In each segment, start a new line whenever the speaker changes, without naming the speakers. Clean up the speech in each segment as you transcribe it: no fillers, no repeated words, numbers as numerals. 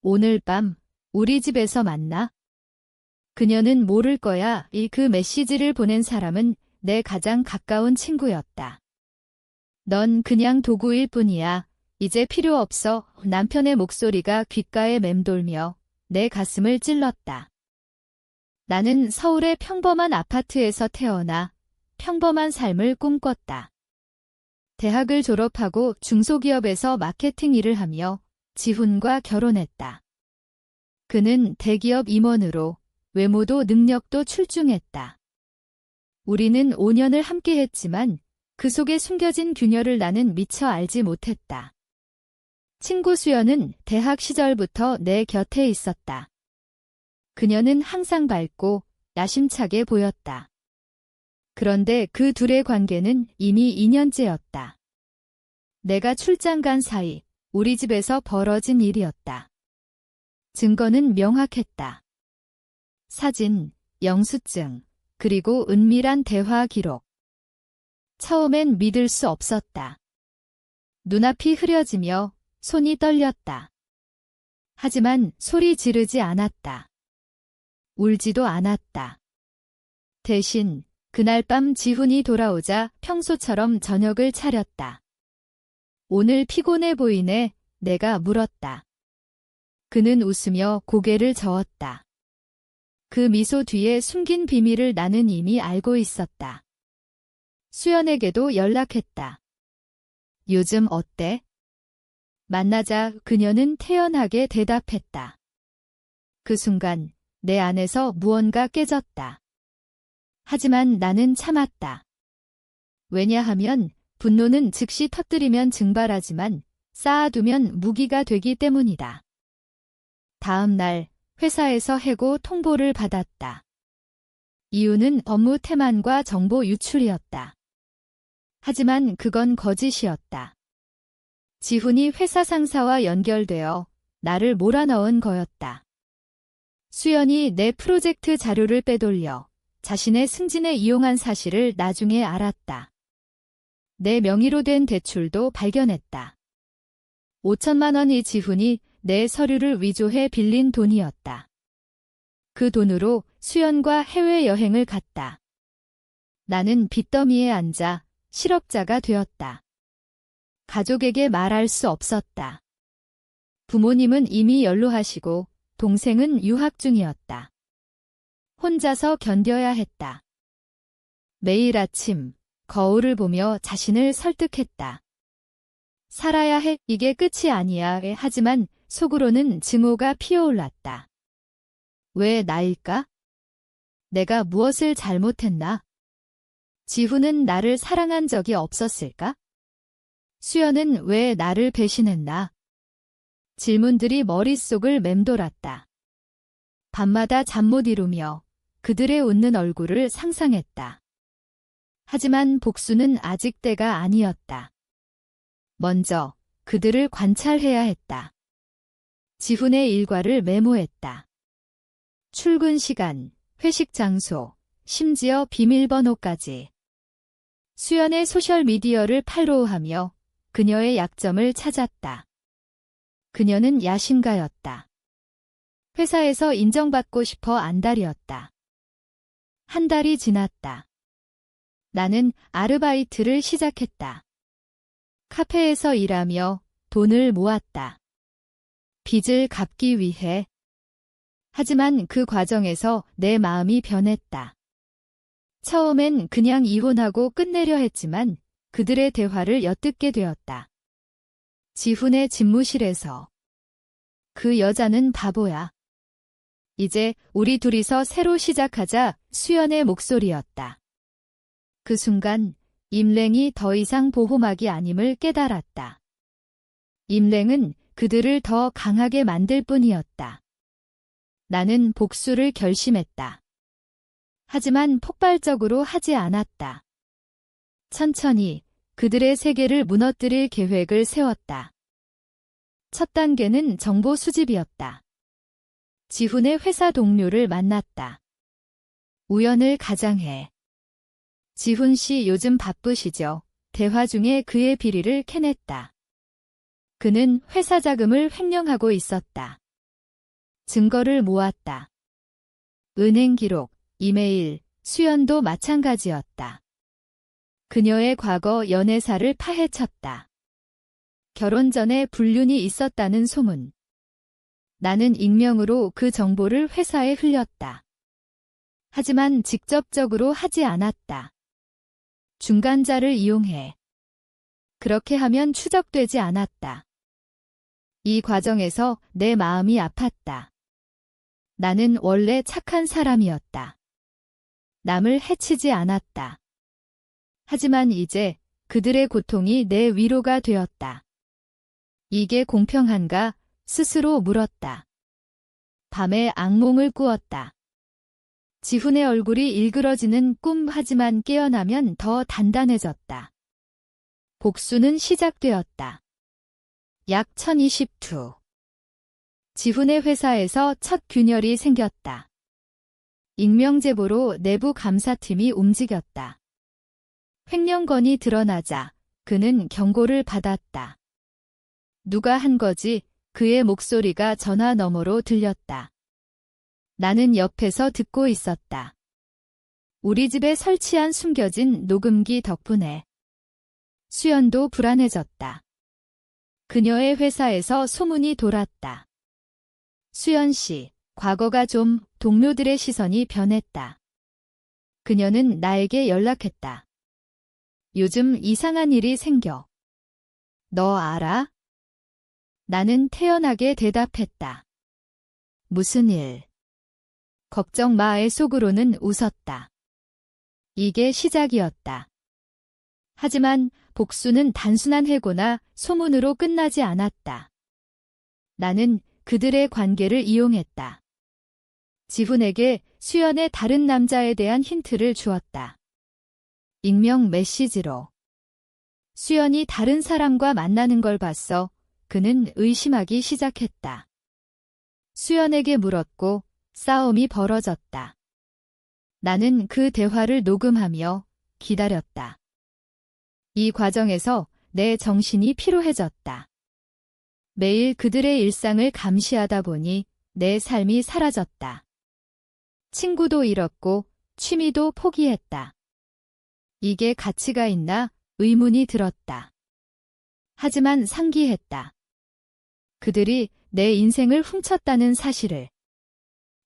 오늘 밤 우리 집에서 만나? 그녀는 모를 거야. 그 메시지를 보낸 사람은 내 가장 가까운 친구였다. 넌 그냥 도구일 뿐이야. 이제 필요 없어. 남편의 목소리가 귓가에 맴돌며 내 가슴을 찔렀다. 나는 서울의 평범한 아파트에서 태어나 평범한 삶을 꿈꿨다. 대학을 졸업하고 중소기업에서 마케팅 일을 하며 지훈과 결혼했다. 그는 대기업 임원으로 외모도 능력도 출중했다. 우리는 5년을 함께했지만 그 속에 숨겨진 균열을 나는 미처 알지 못했다. 친구 수연은 대학 시절부터 내 곁에 있었다. 그녀는 항상 밝고 야심차게 보였다. 그런데 그 둘의 관계는 이미 2년째였다. 내가 출장 간 사이 우리 집에서 벌어진 일이었다. 증거는 명확했다. 사진, 영수증, 그리고 은밀한 대화 기록. 처음엔 믿을 수 없었다. 눈앞이 흐려지며 손이 떨렸다. 하지만 소리 지르지 않았다. 울지도 않았다. 대신 그날 밤 지훈이 돌아오자 평소처럼 저녁을 차렸다. 오늘 피곤해 보이네, 내가 물었다. 그는 웃으며 고개를 저었다. 그 미소 뒤에 숨긴 비밀을 나는 이미 알고 있었다. 수연에게도 연락했다. 요즘 어때? 만나자. 그녀는 태연하게 대답했다. 그 순간 내 안에서 무언가 깨졌다. 하지만 나는 참았다. 왜냐하면 분노는 즉시 터뜨리면 증발하지만 쌓아두면 무기가 되기 때문이다. 다음 날 회사에서 해고 통보를 받았다. 이유는 업무 태만과 정보 유출이었다. 하지만 그건 거짓이었다. 지훈이 회사 상사와 연결되어 나를 몰아넣은 거였다. 수연이 내 프로젝트 자료를 빼돌려 자신의 승진에 이용한 사실을 나중에 알았다. 내 명의로 된 대출도 발견했다. 5천만 원이 지훈이 내 서류를 위조해 빌린 돈이었다. 그 돈으로 수연과 해외여행을 갔다. 나는 빚더미에 앉아 실업자가 되었다. 가족에게 말할 수 없었다. 부모님은 이미 연로하시고 동생은 유학 중이었다. 혼자서 견뎌야 했다. 매일 아침 거울을 보며 자신을 설득했다. 살아야 해. 이게 끝이 아니야. 하지만 속으로는 증오가 피어올랐다. 왜 나일까? 내가 무엇을 잘못했나? 지훈은 나를 사랑한 적이 없었을까? 수연은 왜 나를 배신했나? 질문들이 머릿속을 맴돌았다. 밤마다 잠 못 이루며 그들의 웃는 얼굴을 상상했다. 하지만 복수는 아직 때가 아니었다. 먼저 그들을 관찰해야 했다. 지훈의 일과를 메모했다. 출근 시간, 회식 장소, 심지어 비밀번호까지. 수연의 소셜미디어를 팔로우하며 그녀의 약점을 찾았다. 그녀는 야심가였다. 회사에서 인정받고 싶어 안달이었다. 한 달이 지났다. 나는 아르바이트를 시작했다. 카페에서 일하며 돈을 모았다. 빚을 갚기 위해. 하지만 그 과정에서 내 마음이 변했다. 처음엔 그냥 이혼하고 끝내려 했지만 그들의 대화를 엿듣게 되었다. 지훈의 집무실에서. 그 여자는 바보야. 이제 우리 둘이서 새로 시작하자. 수연의 목소리였다. 그 순간 임랭이 더 이상 보호막이 아님을 깨달았다. 임랭은 그들을 더 강하게 만들 뿐이었다. 나는 복수를 결심했다. 하지만 폭발적으로 하지 않았다. 천천히 그들의 세계를 무너뜨릴 계획을 세웠다. 첫 단계는 정보 수집이었다. 지훈의 회사 동료를 만났다. 우연을 가장해. 지훈 씨 요즘 바쁘시죠? 대화 중에 그의 비리를 캐냈다. 그는 회사 자금을 횡령하고 있었다. 증거를 모았다. 은행 기록, 이메일, 수연도 마찬가지였다. 그녀의 과거 연애사를 파헤쳤다. 결혼 전에 불륜이 있었다는 소문. 나는 익명으로 그 정보를 회사에 흘렸다. 하지만 직접적으로 하지 않았다. 중간자를 이용해. 그렇게 하면 추적되지 않았다. 이 과정에서 내 마음이 아팠다. 나는 원래 착한 사람이었다. 남을 해치지 않았다. 하지만 이제 그들의 고통이 내 위로가 되었다. 이게 공평한가? 스스로 물었다. 밤에 악몽을 꾸었다. 지훈의 얼굴이 일그러지는 꿈 하지만 깨어나면 더 단단해졌다. 복수는 시작되었다. 약 1022. 지훈의 회사에서 첫 균열이 생겼다. 익명 제보로 내부 감사팀이 움직였다. 횡령건이 드러나자 그는 경고를 받았다. 누가 한 거지? 그의 목소리가 전화 너머로 들렸다. 나는 옆에서 듣고 있었다. 우리 집에 설치한 숨겨진 녹음기 덕분에 수연도 불안해졌다. 그녀의 회사에서 소문이 돌았다. 수연 씨, 과거가 좀 동료들의 시선이 변했다. 그녀는 나에게 연락했다. 요즘 이상한 일이 생겨. 너 알아? 나는 태연하게 대답했다. 무슨 일? 걱정 마의 속으로는 웃었다. 이게 시작이었다. 하지만 복수는 단순한 해고나 소문으로 끝나지 않았다. 나는 그들의 관계를 이용했다. 지훈에게 수연의 다른 남자에 대한 힌트를 주었다. 익명 메시지로. 수연이 다른 사람과 만나는 걸 봤어. 그는 의심하기 시작했다. 수연에게 물었고 싸움이 벌어졌다. 나는 그 대화를 녹음하며 기다렸다. 이 과정에서 내 정신이 피로해졌다. 매일 그들의 일상을 감시하다 보니 내 삶이 사라졌다. 친구도 잃었고 취미도 포기했다. 이게 가치가 있나? 의문이 들었다. 하지만 상기했다. 그들이 내 인생을 훔쳤다는 사실을.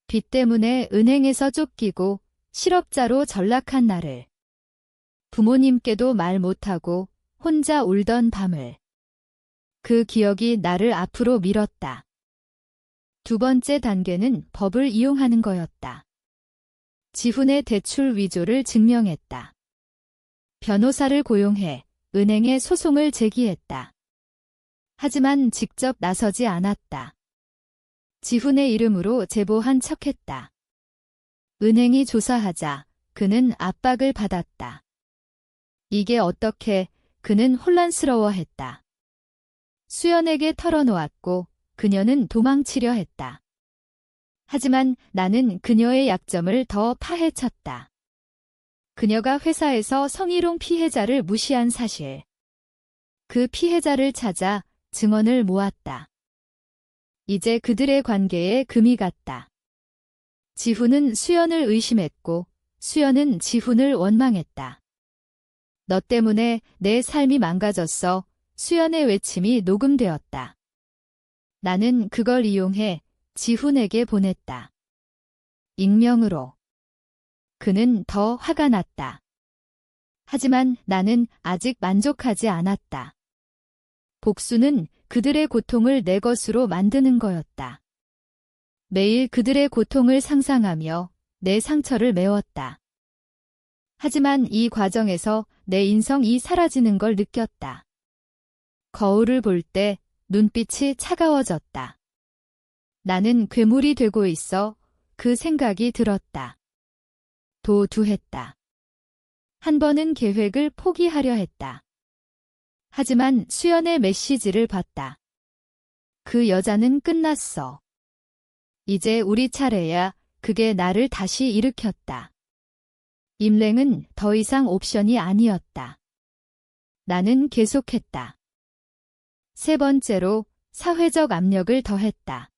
빚 때문에 은행에서 쫓기고 실업자로 전락한 나를. 부모님께도 말 못하고 혼자 울던 밤을. 그 기억이 나를 앞으로 밀었다. 두 번째 단계는 법을 이용하는 거였다. 지훈의 대출 위조를 증명했다. 변호사를 고용해 은행에 소송을 제기했다. 하지만 직접 나서지 않았다. 지훈의 이름으로 제보한 척했다. 은행이 조사하자 그는 압박을 받았다. 이게 어떻게? 그는 혼란스러워했다. 수연에게 털어놓았고 그녀는 도망치려 했다. 하지만 나는 그녀의 약점을 더 파헤쳤다. 그녀가 회사에서 성희롱 피해자를 무시한 사실. 그 피해자를 찾아 증언을 모았다. 이제 그들의 관계에 금이 갔다. 지훈은 수연을 의심했고 수연은 지훈을 원망했다. 너 때문에 내 삶이 망가졌어. 수연의 외침이 녹음되었다. 나는 그걸 이용해 지훈에게 보냈다. 익명으로. 그는 더 화가 났다. 하지만 나는 아직 만족하지 않았다. 복수는 그들의 고통을 내 것으로 만드는 거였다. 매일 그들의 고통을 상상하며 내 상처를 메웠다. 하지만 이 과정에서 내 인성이 사라지는 걸 느꼈다. 거울을 볼 때 눈빛이 차가워졌다. 나는 괴물이 되고 있어. 그 생각이 들었다. 도두했다. 한 번은 계획을 포기하려 했다. 하지만 수연의 메시지를 봤다. 그 여자는 끝났어. 이제 우리 차례야. 그게 나를 다시 일으켰다. 임랭은 더 이상 옵션이 아니었다. 나는 계속했다. 세 번째로 사회적 압력을 더했다.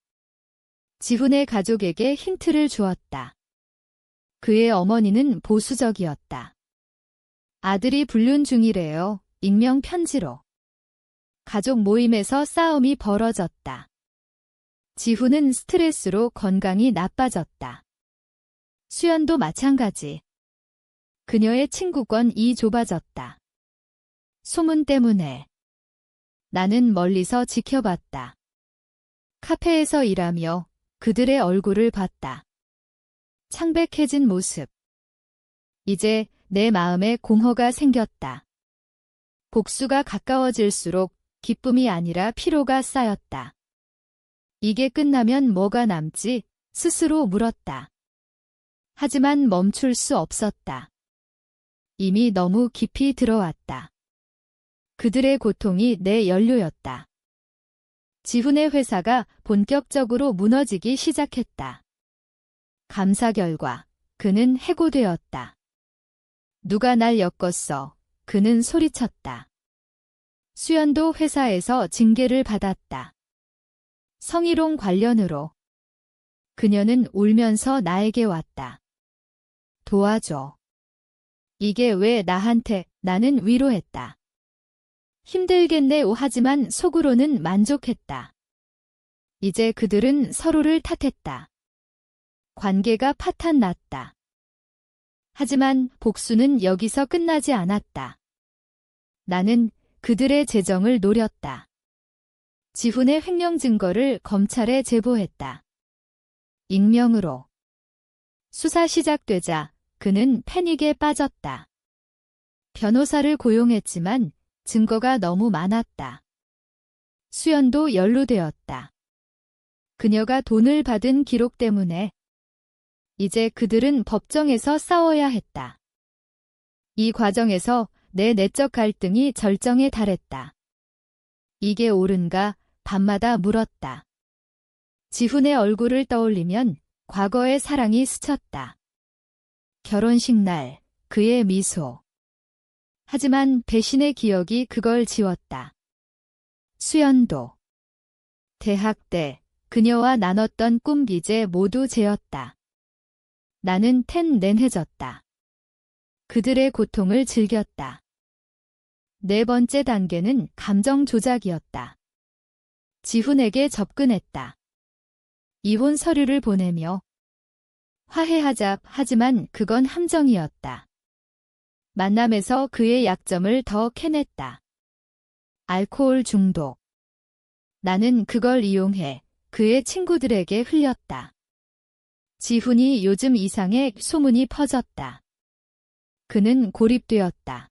지훈의 가족에게 힌트를 주었다. 그의 어머니는 보수적이었다. 아들이 불륜 중이래요. 익명 편지로. 가족 모임에서 싸움이 벌어졌다. 지훈은 스트레스로 건강이 나빠졌다. 수연도 마찬가지. 그녀의 친구권이 좁아졌다. 소문 때문에. 나는 멀리서 지켜봤다. 카페에서 일하며 그들의 얼굴을 봤다. 창백해진 모습. 이제 내 마음에 공허가 생겼다. 복수가 가까워질수록 기쁨이 아니라 피로가 쌓였다. 이게 끝나면 뭐가 남지? 스스로 물었다. 하지만 멈출 수 없었다. 이미 너무 깊이 들어왔다. 그들의 고통이 내 연료였다. 지훈의 회사가 본격적으로 무너지기 시작했다. 감사 결과 그는 해고되었다. 누가 날 엮었어. 그는 소리쳤다. 수연도 회사에서 징계를 받았다. 성희롱 관련으로. 그녀는 울면서 나에게 왔다. 도와줘. 이게 왜 나한테? 나는 위로했다. 힘들겠네 하지만 속으로는 만족했다. 이제 그들은 서로를 탓했다. 관계가 파탄났다. 하지만 복수는 여기서 끝나지 않았다. 나는 그들의 재정을 노렸다. 지훈의 횡령 증거를 검찰에 제보했다. 익명으로. 수사 시작되자 그는 패닉에 빠졌다. 변호사를 고용했지만 증거가 너무 많았다. 수연도 연루되었다. 그녀가 돈을 받은 기록 때문에. 이제 그들은 법정에서 싸워야 했다. 이 과정에서 내 내적 갈등이 절정에 달했다. 이게 옳은가? 밤마다 물었다. 지훈의 얼굴을 떠올리면 과거의 사랑이 스쳤다. 결혼식 날, 그의 미소. 하지만 배신의 기억이 그걸 지웠다. 수연도. 대학 때 그녀와 나눴던 꿈 이제 모두 재었다. 나는 텐렌해졌다. 그들의 고통을 즐겼다. 네 번째 단계는 감정 조작이었다. 지훈에게 접근했다. 이혼 서류를 보내며 화해하자 하지만 그건 함정이었다. 만남에서 그의 약점을 더 캐냈다. 알코올 중독. 나는 그걸 이용해 그의 친구들에게 흘렸다. 지훈이 요즘 이상해 소문이 퍼졌다. 그는 고립되었다.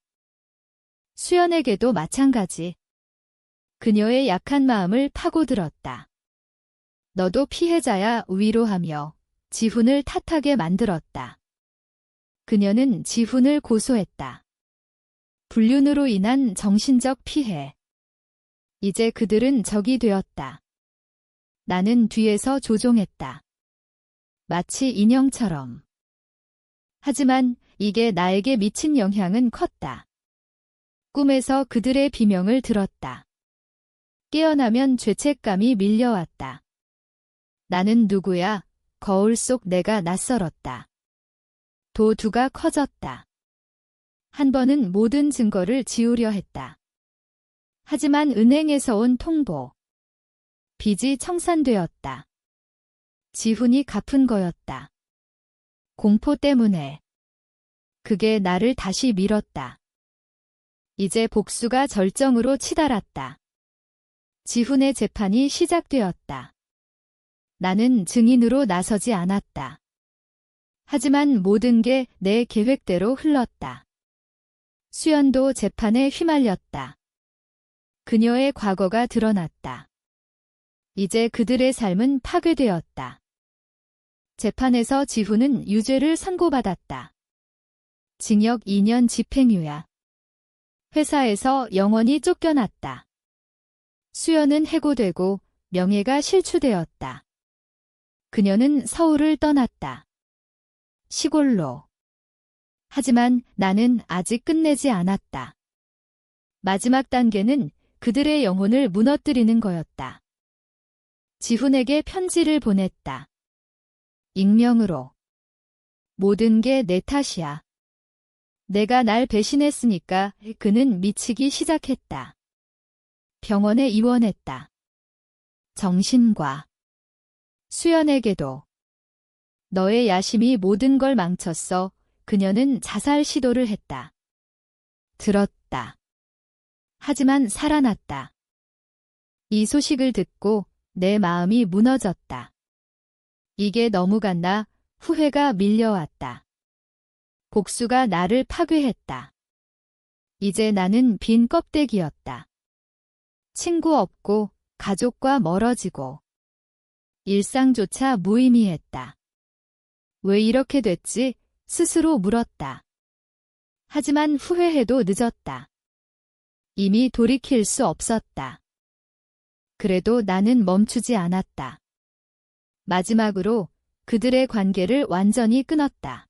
수연에게도 마찬가지. 그녀의 약한 마음을 파고들었다. 너도 피해자야 위로하며 지훈을 탓하게 만들었다. 그녀는 지훈을 고소했다. 불륜으로 인한 정신적 피해. 이제 그들은 적이 되었다. 나는 뒤에서 조종했다. 마치 인형처럼. 하지만 이게 나에게 미친 영향은 컸다. 꿈에서 그들의 비명을 들었다. 깨어나면 죄책감이 밀려왔다. 나는 누구야? 거울 속 내가 낯설었다. 도두가 커졌다. 한 번은 모든 증거를 지우려 했다. 하지만 은행에서 온 통보. 빚이 청산되었다. 지훈이 갚은 거였다. 공포 때문에. 그게 나를 다시 밀었다. 이제 복수가 절정으로 치달았다. 지훈의 재판이 시작되었다. 나는 증인으로 나서지 않았다. 하지만 모든 게 내 계획대로 흘렀다. 수연도 재판에 휘말렸다. 그녀의 과거가 드러났다. 이제 그들의 삶은 파괴되었다. 재판에서 지훈은 유죄를 선고받았다. 징역 2년 집행유예. 회사에서 영원히 쫓겨났다. 수연은 해고되고 명예가 실추되었다. 그녀는 서울을 떠났다. 시골로. 하지만 나는 아직 끝내지 않았다. 마지막 단계는 그들의 영혼을 무너뜨리는 거였다. 지훈에게 편지를 보냈다. 익명으로. 모든 게 내 탓이야. 내가 날 배신했으니까. 그는 미치기 시작했다. 병원에 입원했다. 정신과. 수연에게도. 너의 야심이 모든 걸 망쳤어. 그녀는 자살 시도를 했다. 들었다. 하지만 살아났다. 이 소식을 듣고 내 마음이 무너졌다. 이게 너무 갔나? 후회가 밀려왔다. 복수가 나를 파괴했다. 이제 나는 빈 껍데기였다. 친구 없고 가족과 멀어지고 일상조차 무의미했다. 왜 이렇게 됐지? 스스로 물었다. 하지만 후회해도 늦었다. 이미 돌이킬 수 없었다. 그래도 나는 멈추지 않았다. 마지막으로 그들의 관계를 완전히 끊었다.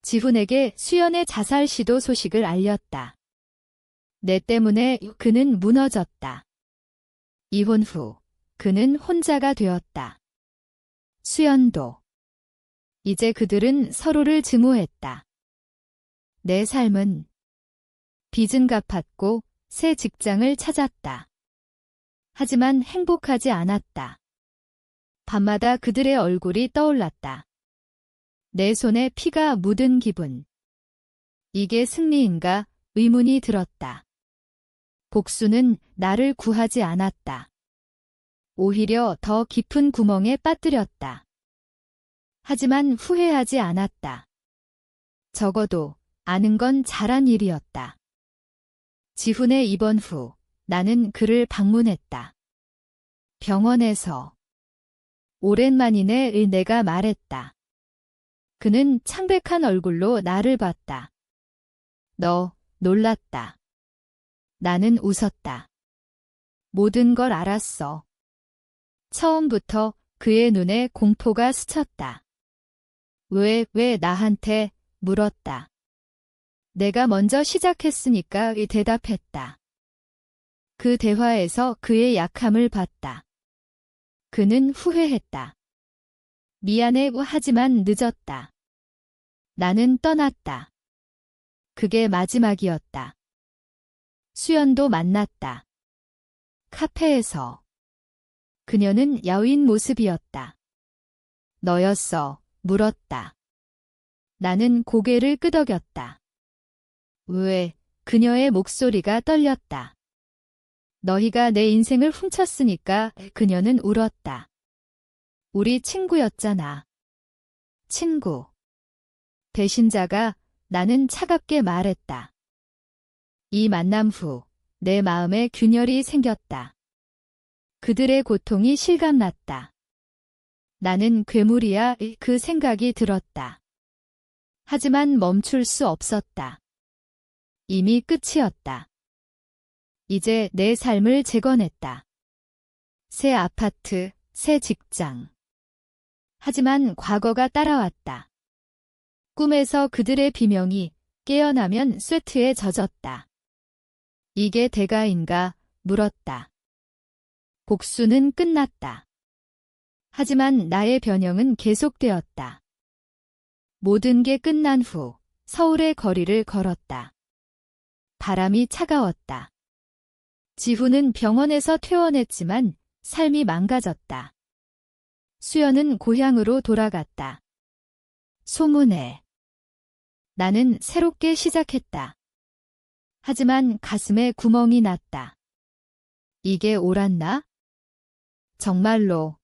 지훈에게 수연의 자살 시도 소식을 알렸다. 내 때문에 그는 무너졌다. 이혼 후 그는 혼자가 되었다. 수연도. 이제 그들은 서로를 증오했다. 내 삶은 빚은 갚았고 새 직장을 찾았다. 하지만 행복하지 않았다. 밤마다 그들의 얼굴이 떠올랐다. 내 손에 피가 묻은 기분. 이게 승리인가? 의문이 들었다. 복수는 나를 구하지 않았다. 오히려 더 깊은 구멍에 빠뜨렸다. 하지만 후회하지 않았다. 적어도 아는 건 잘한 일이었다. 지훈의 입원 후 나는 그를 방문했다. 병원에서. 오랜만이네 내가 말했다. 그는 창백한 얼굴로 나를 봤다. 너 놀랐다. 나는 웃었다. 모든 걸 알았어. 처음부터 그의 눈에 공포가 스쳤다. 왜 나한테? 물었다. 내가 먼저 시작했으니까 대답했다. 그 대화에서 그의 약함을 봤다. 그는 후회했다. 미안해 하지만 늦었다. 나는 떠났다. 그게 마지막이었다. 수연도 만났다. 카페에서. 그녀는 야윈 모습이었다. 너였어? 물었다. 나는 고개를 끄덕였다. 왜? 그녀의 목소리가 떨렸다. 너희가 내 인생을 훔쳤으니까. 그녀는 울었다. 우리 친구였잖아. 친구. 배신자가. 나는 차갑게 말했다. 이 만남 후 내 마음에 균열이 생겼다. 그들의 고통이 실감났다. 나는 괴물이야. 그 생각이 들었다. 하지만 멈출 수 없었다. 이미 끝이었다. 이제 내 삶을 재건했다. 새 아파트, 새 직장. 하지만 과거가 따라왔다. 꿈에서 그들의 비명이 깨어나면 쇠트에 젖었다. 이게 대가인가? 물었다. 복수는 끝났다. 하지만 나의 변형은 계속되었다. 모든 게 끝난 후 서울의 거리를 걸었다. 바람이 차가웠다. 지훈은 병원에서 퇴원했지만 삶이 망가졌다. 수연은 고향으로 돌아갔다. 소문에. 나는 새롭게 시작했다. 하지만 가슴에 구멍이 났다. 이게 옳았나? 정말로